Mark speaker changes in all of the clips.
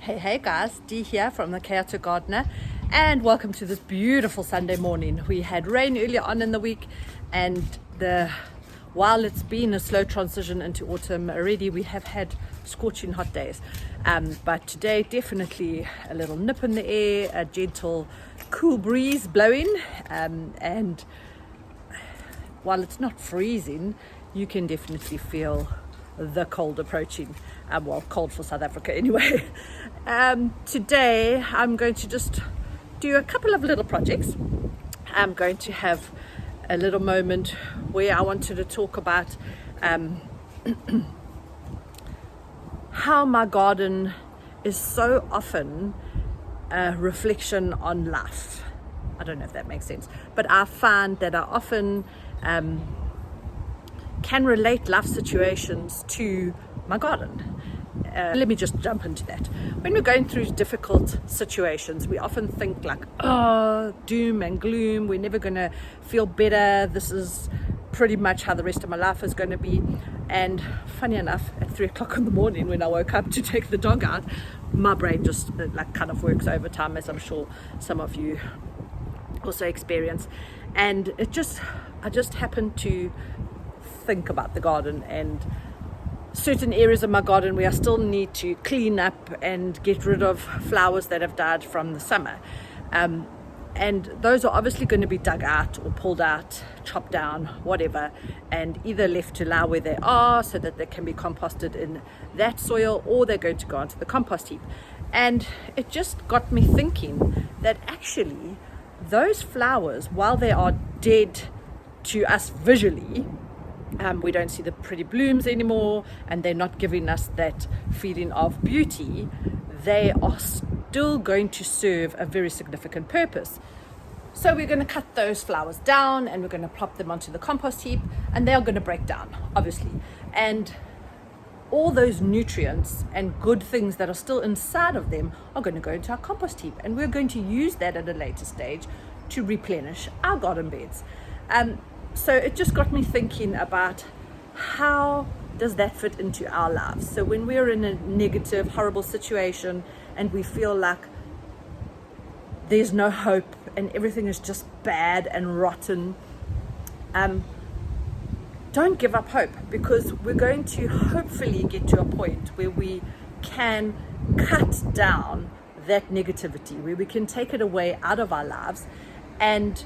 Speaker 1: Hey guys, Dee here from the Chaotic Gardener, and welcome to this beautiful Sunday morning. We had rain earlier on in the week, and while it's been a slow transition into autumn already, we have had scorching hot days. But today, definitely a little nip in the air, a gentle cool breeze blowing, and while it's not freezing, you can definitely feel the cold approaching. Well, cold for South Africa anyway. Today I'm going to just do a couple of little projects. I'm going to have a little moment where I wanted to talk about how my garden is so often a reflection on life. I don't know if that makes sense, but I find that I often can relate life situations to my garden. Let me just jump into that. When we're going through difficult situations, we often think like, oh, doom and gloom, we're never going to feel better, this is pretty much how the rest of my life is going to be. And funny enough, at 3 o'clock in the morning when I woke up to take the dog out, my brain just like kind of works overtime, as I'm sure some of you also experience. And I just happened to think about the garden and certain areas of my garden where I still need to clean up and get rid of flowers that have died from the summer. And those are obviously going to be dug out or pulled out, chopped down, whatever, and either left to lie where they are so that they can be composted in that soil, or they're going to go onto the compost heap. And it just got me thinking that actually those flowers, while they are dead to us visually, we don't see the pretty blooms anymore, and they're not giving us that feeling of beauty, they are still going to serve a very significant purpose. So we're going to cut those flowers down and we're going to plop them onto the compost heap, and they are going to break down, obviously. And all those nutrients and good things that are still inside of them are going to go into our compost heap, and we're going to use that at a later stage to replenish our garden beds. So it just got me thinking about how does that fit into our lives. So when we're in a negative, horrible situation and we feel like there's no hope and everything is just bad and rotten, don't give up hope, because we're going to hopefully get to a point where we can cut down that negativity, where we can take it away out of our lives and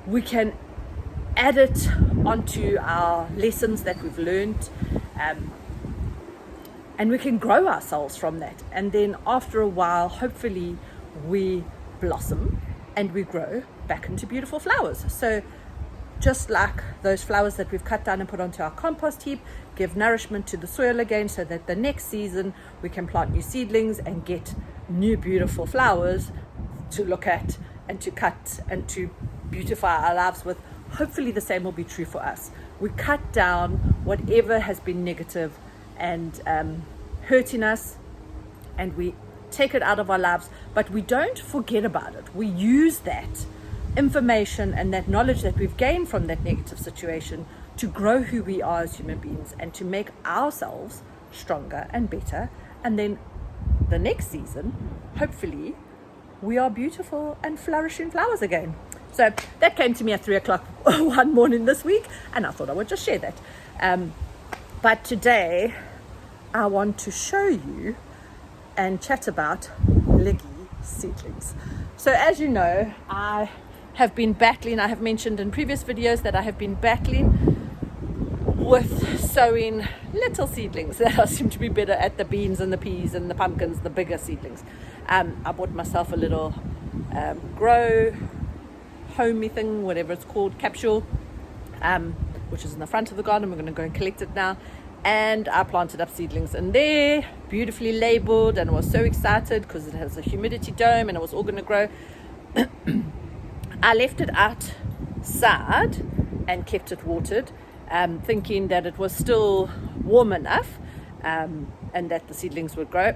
Speaker 1: we can add it onto our lessons that we've learned, and we can grow ourselves from that. And then after a while, hopefully we blossom and we grow back into beautiful flowers. So just like those flowers that we've cut down and put onto our compost heap, give nourishment to the soil again, so that the next season we can plant new seedlings and get new beautiful flowers to look at and to cut and to beautify our lives with. Hopefully the same will be true for us. We cut down whatever has been negative and hurting us, and we take it out of our lives, but we don't forget about it. We use that information and that knowledge that we've gained from that negative situation to grow who we are as human beings and to make ourselves stronger and better. And then the next season, hopefully, we are beautiful and flourishing flowers again. So that came to me at 3 o'clock one morning this week, and I thought I would just share that. But today I want to show you and chat about leggy seedlings. So as you know, I have been battling, I have mentioned in previous videos that I have been battling with sowing little seedlings that seem to be better at the beans and the peas and the pumpkins, the bigger seedlings. I bought myself a little grow homey thing, whatever it's called, capsule, which is in the front of the garden. We're going to go and collect it now, and I planted up seedlings in there, beautifully labeled, and I was so excited because it has a humidity dome and it was all going to grow. I left it outside and kept it watered, thinking that it was still warm enough and that the seedlings would grow.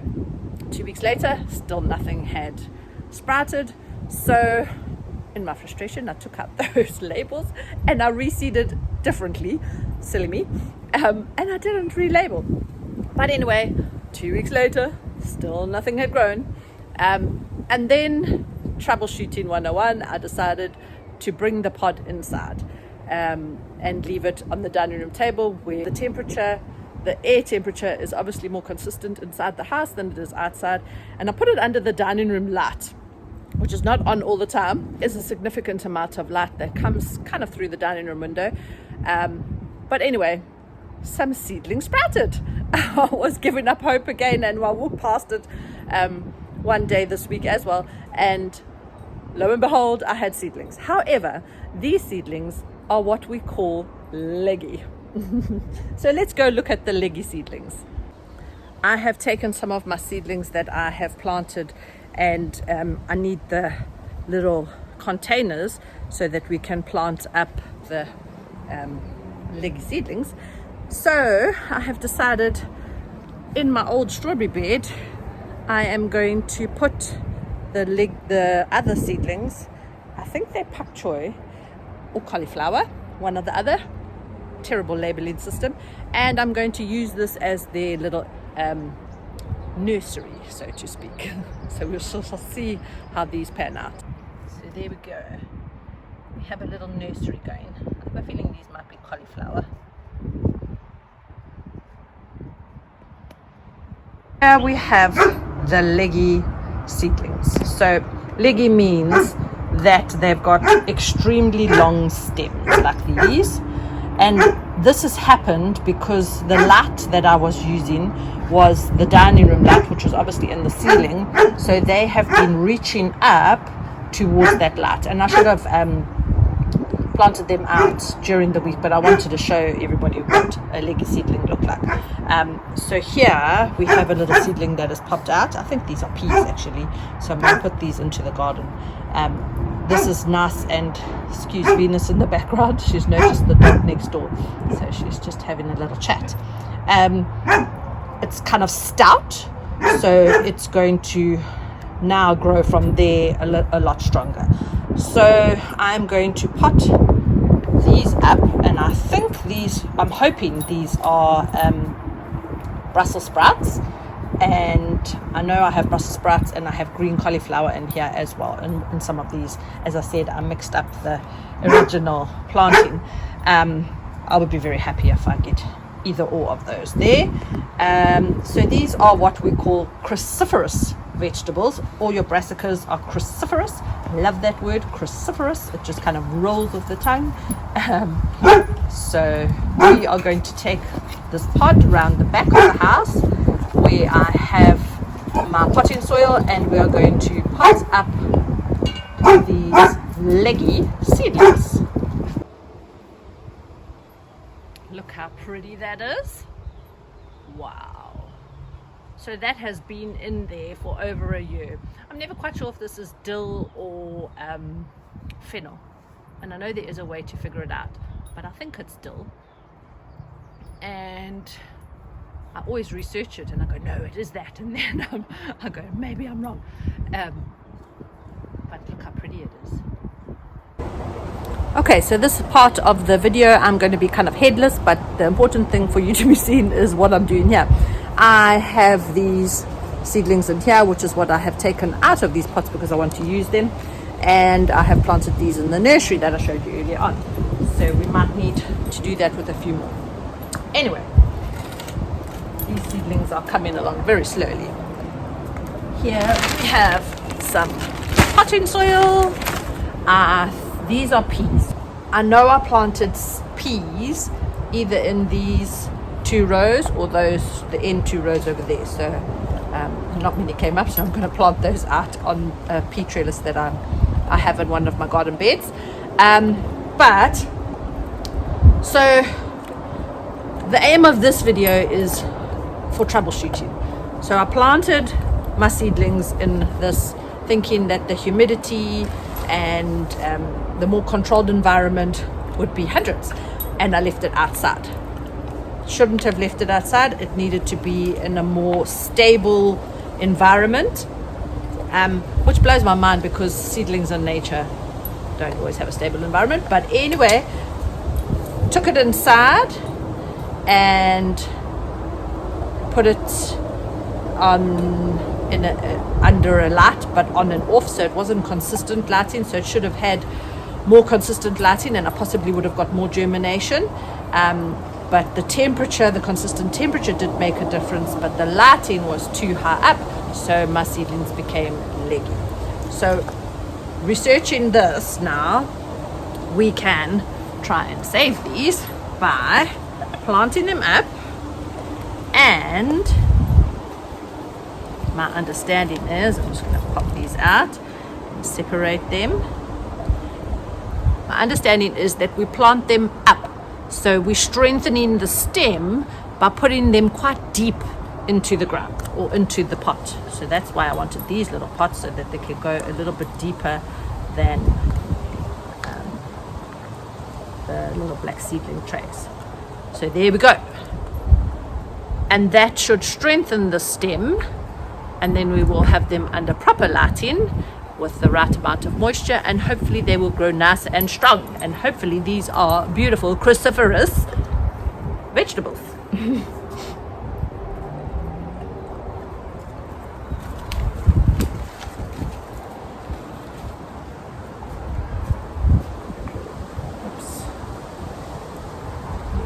Speaker 1: 2 weeks later, still nothing had sprouted. So in my frustration, I took out those labels and I reseeded differently, silly me, and I didn't relabel. But anyway, 2 weeks later, Still nothing had grown. And then troubleshooting 101, I decided to bring the pod inside and leave it on the dining room table where the air temperature is obviously more consistent inside the house than it is outside. And I put it under the dining room light, which is not on all the time. It's a significant amount of light that comes kind of through the dining room window. But anyway, some seedlings sprouted. I was giving up hope again, and I walked past it one day this week as well, and lo and behold, I had seedlings. However, these seedlings are what we call leggy. So let's go look at the leggy seedlings. I have taken some of my seedlings that I have planted, and I need the little containers so that we can plant up the leggy seedlings. So I have decided in my old strawberry bed I am going to put the other seedlings. I think they're pak choi or cauliflower, one or the other. Terrible labeling system. And I'm going to use this as their little nursery, so to speak. So we shall see how these pan out. So there we go. We have a little nursery going. I have a feeling these might be cauliflower. Here we have the leggy seedlings. So leggy means that they've got extremely long stems like these, and this has happened because the light that I was using was the dining room light, which was obviously in the ceiling, so they have been reaching up towards that light. And I should have planted them out during the week, but I wanted to show everybody what a leggy seedling looked like. So here we have a little seedling that has popped out. I think these are peas actually, so I'm going to put these into the garden. This is nice, and excuse Venus in the background, she's noticed the dog next door, so she's just having a little chat. It's kind of stout, so it's going to now grow from there a lot stronger. So I'm going to pot these up, and I think I'm hoping these are Brussels sprouts, and I know I have Brussels sprouts and I have green cauliflower in here as well, and some of these, as I said, I mixed up the original planting. I would be very happy if I get either or of those there. So these are what we call cruciferous vegetables. All your brassicas are cruciferous. I love that word, cruciferous. It just kind of rolls off the tongue. So we are going to take this pod around the back of the house where I have my potting soil, and we are going to pot up these leggy seedlings. Look how pretty that is. Wow. So that has been in there for over a year. I'm never quite sure if this is dill or fennel, and I know there is a way to figure it out, but I think it's dill. And I always research it and I go, no, it is that, and then I go, maybe I'm wrong. But look how pretty it is. Okay, so this part of the video I'm going to be kind of headless, but the important thing for you to be seen is what I'm doing here. I have these seedlings in here, which is what I have taken out of these pots because I want to use them, and I have planted these in the nursery that I showed you earlier on. So we might need to do that with a few more. Anyway, these seedlings are coming along very slowly. Here we have some potting soil. These are peas. I know I planted peas either in these two rows or the end two rows over there. So not many came up, so I'm going to plant those out on a pea trellis that I have in one of my garden beds. So the aim of this video is for troubleshooting. So I planted my seedlings in this thinking that the humidity and the more controlled environment would be hundreds, and I left it outside. Shouldn't have left it outside. It needed to be in a more stable environment, which blows my mind because seedlings in nature don't always have a stable environment. But anyway, took it inside and put it under a light, but on and off, so it wasn't consistent lighting. So it should have had more consistent lighting, and I possibly would have got more germination. But the temperature, the consistent temperature did make a difference, but the lighting was too high up, so my seedlings became leggy. So researching this now, we can try and save these by planting them up, and my understanding is, I'm just going to pop these out and separate them. My understanding is that we plant them up, so we're strengthening the stem by putting them quite deep into the ground or into the pot. So that's why I wanted these little pots, so that they could go a little bit deeper than the little black seedling trays. So there we go, and that should strengthen the stem, and then we will have them under proper lighting with the right amount of moisture, and hopefully they will grow nice and strong, and hopefully these are beautiful cruciferous vegetables. Oops.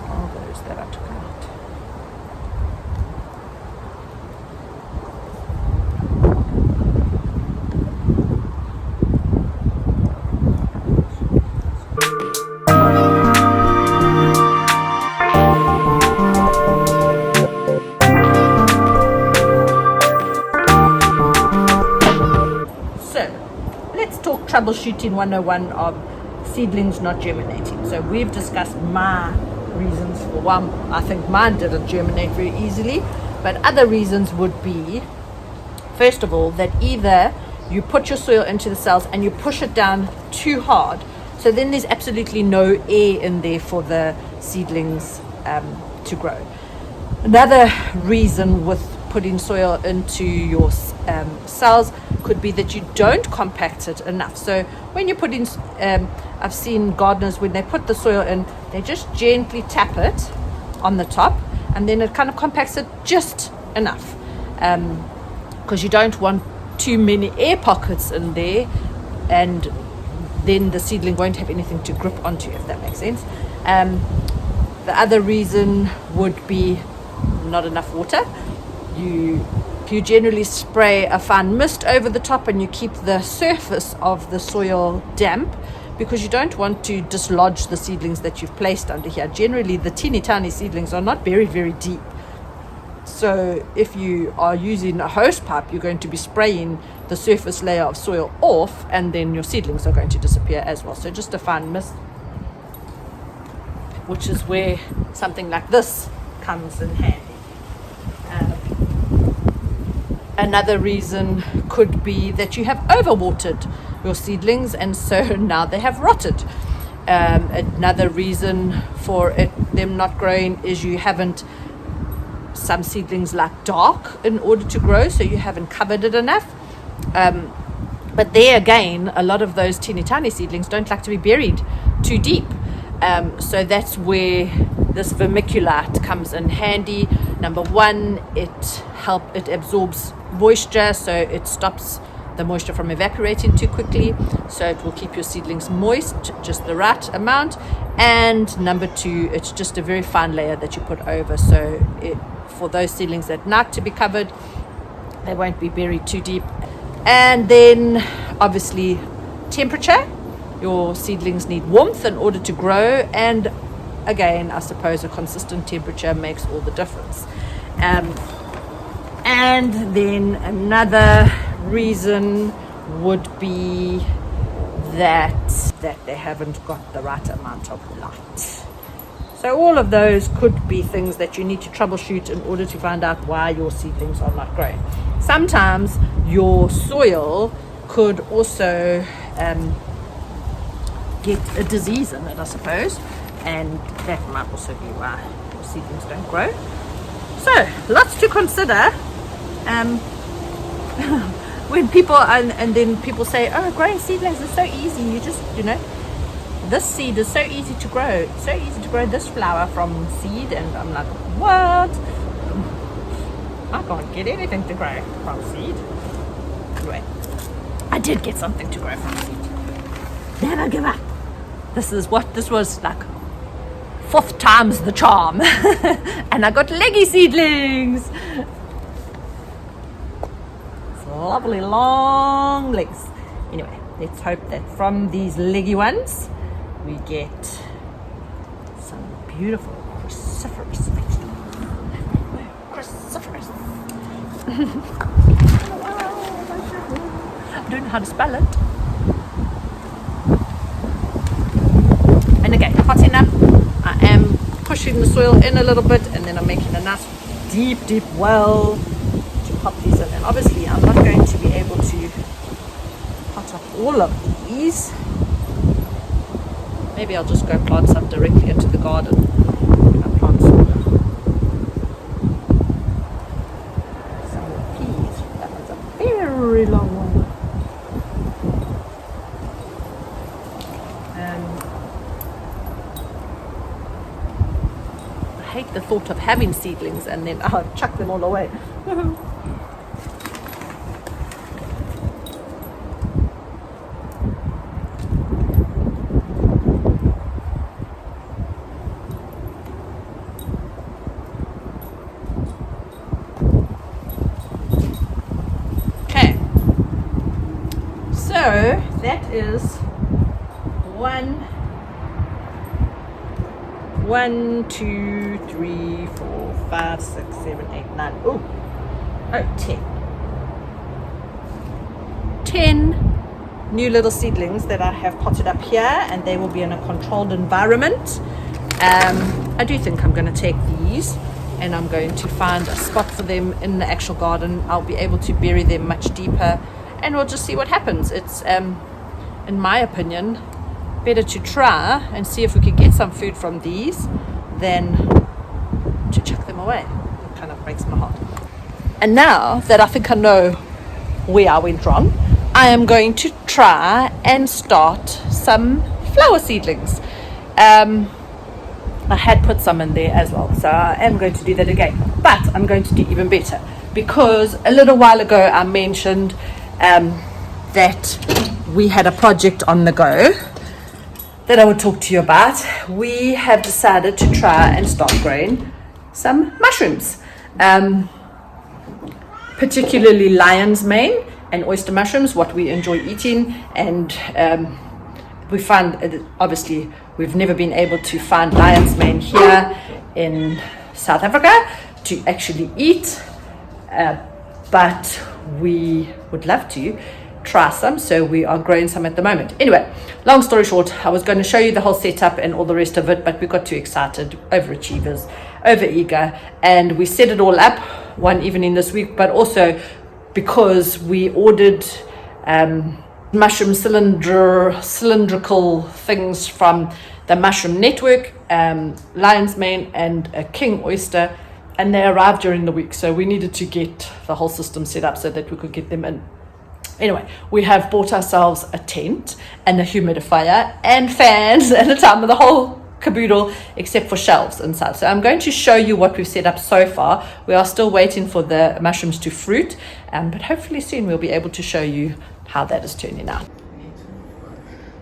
Speaker 1: All those that I took out. Troubleshooting 101 of seedlings not germinating. So we've discussed my reasons for why I think mine didn't germinate very easily, but other reasons would be, first of all, that either you put your soil into the cells and you push it down too hard, so then there's absolutely no air in there for the seedlings to grow. Another reason with putting soil into your cells could be that you don't compact it enough. So when you put in, I've seen gardeners, when they put the soil in, they just gently tap it on the top, and then it kind of compacts it just enough, because you don't want too many air pockets in there, and then the seedling won't have anything to grip onto, if that makes sense. The other reason would be not enough water. You generally spray a fine mist over the top, and you keep the surface of the soil damp, because you don't want to dislodge the seedlings that you've placed under here. Generally, the teeny tiny seedlings are not very, very deep. So if you are using a hose pipe, you're going to be spraying the surface layer of soil off, and then your seedlings are going to disappear as well. So just a fine mist, which is where something like this comes in handy. Another reason could be that you have overwatered your seedlings, and so now they have rotted. Another reason for them not growing is you haven't, some seedlings like dark in order to grow, so you haven't covered it enough. But there again, a lot of those teeny tiny seedlings don't like to be buried too deep. So that's where this vermiculite comes in handy. Number one, it absorbs moisture, so it stops the moisture from evaporating too quickly, so it will keep your seedlings moist, just the right amount. And number two, it's just a very fine layer that you put over, so for those seedlings that like to be covered, they won't be buried too deep. And then obviously temperature. Your seedlings need warmth in order to grow, and again, I suppose a consistent temperature makes all the difference. And then another reason would be that they haven't got the right amount of light. So all of those could be things that you need to troubleshoot in order to find out why your seedlings are not growing. Sometimes your soil could also get a disease in it, I suppose, and that might also be why your seedlings don't grow. So lots to consider. When people and then people say, oh, growing seedlings is so easy, you just, this seed is so easy to grow, it's so easy to grow this flower from seed, and I'm like, what? I can't get anything to grow from seed. Anyway, I did get something to grow from seed. Never give up. This was like 4th time's the charm. And I got leggy seedlings. It's lovely long legs. Anyway, let's hope that from these leggy ones we get some beautiful cruciferous vegetables. Cruciferous. I don't know how to spell it. And again, hot enough. I am pushing the soil in a little bit, and then I'm making a nice deep well to pop these in. And obviously I'm not going to be able to pot up all of these. Maybe I'll just go plant some directly into the garden. I'll plant some peas. That was a very long one. I hate the thought of having seedlings and then I'll chuck them all away. Okay, so that is one, 2, 3, 4, 5, 6, 7, 8, 9. Oh, 10 new little seedlings that I have potted up here, and they will be in a controlled environment. I do think I'm going to take these and I'm going to find a spot for them in the actual garden. I'll be able to bury them much deeper and we'll just see what happens. It's in my opinion better to try and see if we can get some food from these than to chuck them away. It kind of breaks my heart. And now that I think I know where I went wrong, I am going to try and start some flower seedlings. I had put some in there as well, so I am going to do that again, but I'm going to do even better, because a little while ago I mentioned that we had a project on the go that I would talk to you about. We have decided to try and start growing some mushrooms, particularly lion's mane and oyster mushrooms, what we enjoy eating. And we find, obviously, we've never been able to find lion's mane here in South Africa to actually eat, but we would love to try some, so we are growing some at the moment. Anyway, long story short, I was going to show you the whole setup and all the rest of it, but we got too excited, overachievers, over eager, and we set it all up one evening this week. But also because we ordered mushroom cylindrical things from the Mushroom Network, lion's mane and a king oyster, and they arrived during the week, so we needed to get the whole system set up so that we could get them in. Anyway, we have bought ourselves a tent and a humidifier and fans and a time of the whole caboodle, except for shelves inside. So I'm going to show you what we've set up so far. We are still waiting for the mushrooms to fruit, but hopefully soon we'll be able to show you how that is turning out.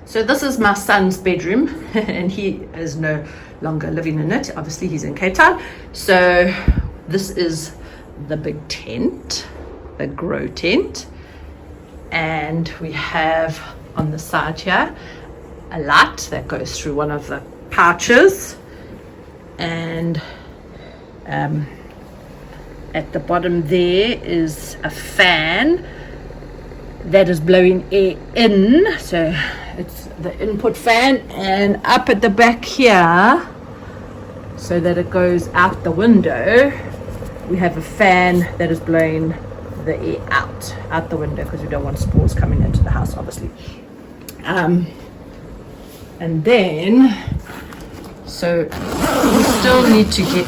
Speaker 1: So this is my son's bedroom and he is no longer living in it. Obviously he's in Cape Town. So this is the big tent, the grow tent. And we have on the side here a light that goes through one of the pouches, and at the bottom there is a fan that is blowing air in, so it's the input fan, and up at the back here, so that it goes out the window, we have a fan that is blowing the air out the window, because we don't want spores coming into the house, obviously. And then, so we still need to get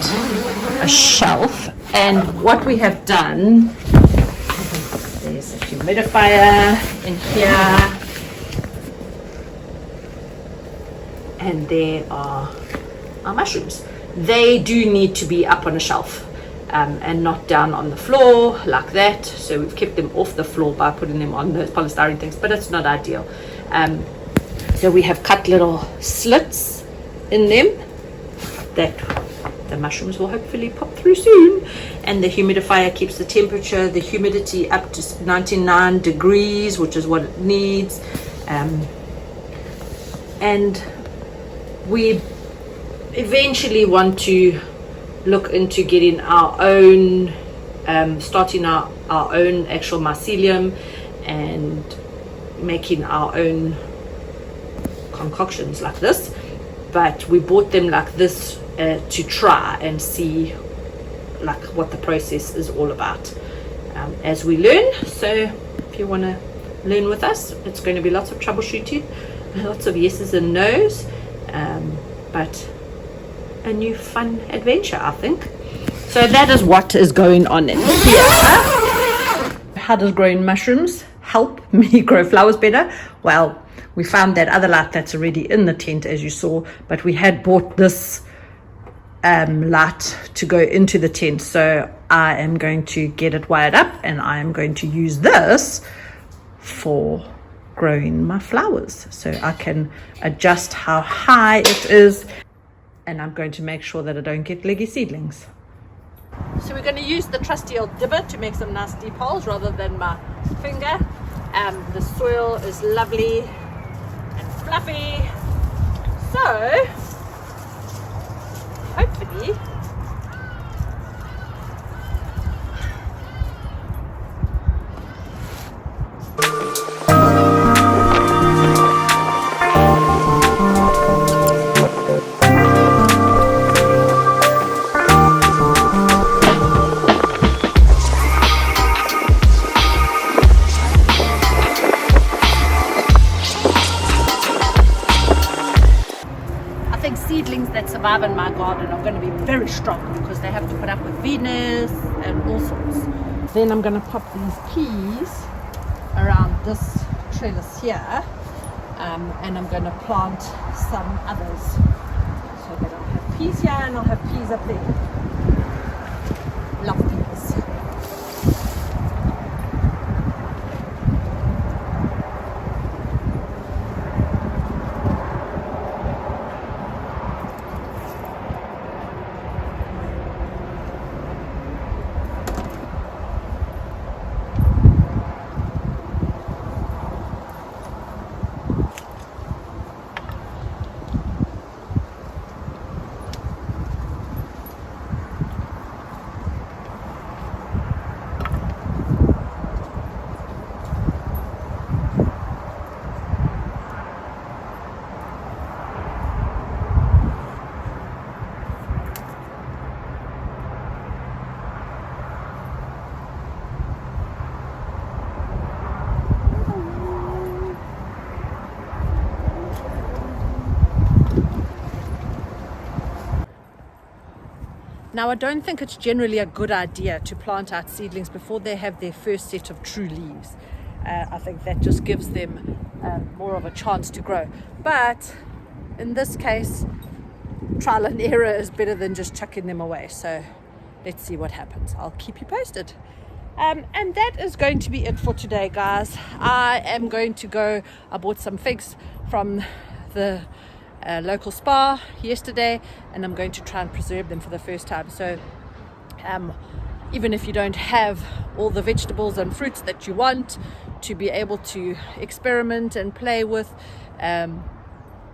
Speaker 1: a shelf, and what we have done, there's a humidifier in here, and there are our mushrooms. They do need to be up on a shelf. and not down on the floor like that. So we've kept them off the floor by putting them on those polystyrene things, but it's not ideal. So we have cut little slits in them that the mushrooms will hopefully pop through soon. And the humidifier keeps the temperature, the humidity up to 99 degrees, which is what it needs. And we eventually want to look into getting our own, starting our own actual mycelium and making our own concoctions like this. But we bought them like this to try and see like what the process is all about as we learn. So if you want to learn with us, it's going to be lots of troubleshooting, lots of yeses and nos, but a new fun adventure, I think. So that is what is going on in here. How does growing mushrooms help me grow flowers better? Well, we found that other light that's already in the tent, as you saw, but we had bought this light to go into the tent. So I am going to get it wired up, and I am going to use this for growing my flowers. So I can adjust how high it is, and I'm going to make sure that I don't get leggy seedlings. So we're going to use the trusty old dibber to make some nice deep holes rather than my finger. The soil is lovely and fluffy, so hopefully seedlings that survive in my garden are going to be very strong because they have to put up with Venus and all sorts. Then I'm going to pop these peas around this trellis here, and I'm going to plant some others so that I'll have peas here and I'll have peas up there. Love peas. Now, I don't think it's generally a good idea to plant out seedlings before they have their first set of true leaves. I think that just gives them more of a chance to grow. But in this case, trial and error is better than just chucking them away. So let's see what happens. I'll keep you posted. And that is going to be it for today, guys. I am going to go, I bought some figs from the local spa yesterday, and I'm going to try and preserve them for the first time. So even if you don't have all the vegetables and fruits that you want, to be able to experiment and play with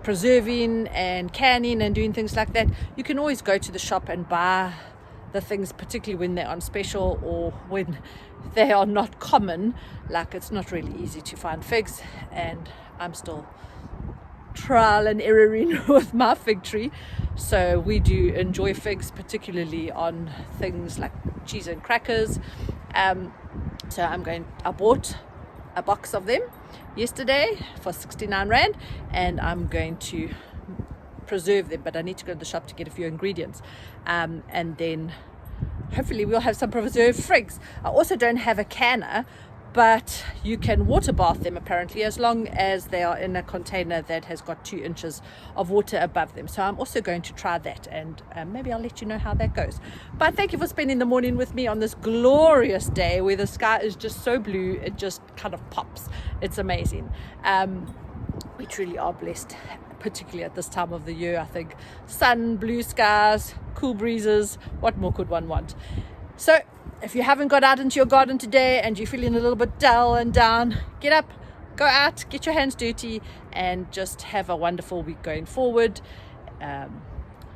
Speaker 1: preserving and canning and doing things like that, you can always go to the shop and buy the things, particularly when they're on special or when they are not common. Like, it's not really easy to find figs, and I'm still trial and erroring with my fig tree. So we do enjoy figs, particularly on things like cheese and crackers. So I bought a box of them yesterday for 69 Rand, and I'm going to preserve them, but I need to go to the shop to get a few ingredients, and then hopefully we'll have some preserved figs. I also don't have a canner, but you can water bath them apparently as long as they are in a container that has got 2 inches of water above them. So I'm also going to try that, and maybe I'll let you know how that goes. But thank you for spending the morning with me on this glorious day where the sky is just so blue, it just kind of pops. It's amazing. We truly are blessed, particularly at this time of the year. I think sun, blue skies, cool breezes, what more could one want? So if you haven't got out into your garden today and you're feeling a little bit dull and down, get up, go out, get your hands dirty, and just have a wonderful week going forward.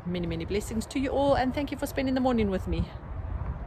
Speaker 1: Many blessings to you all, and thank you for spending the morning with me.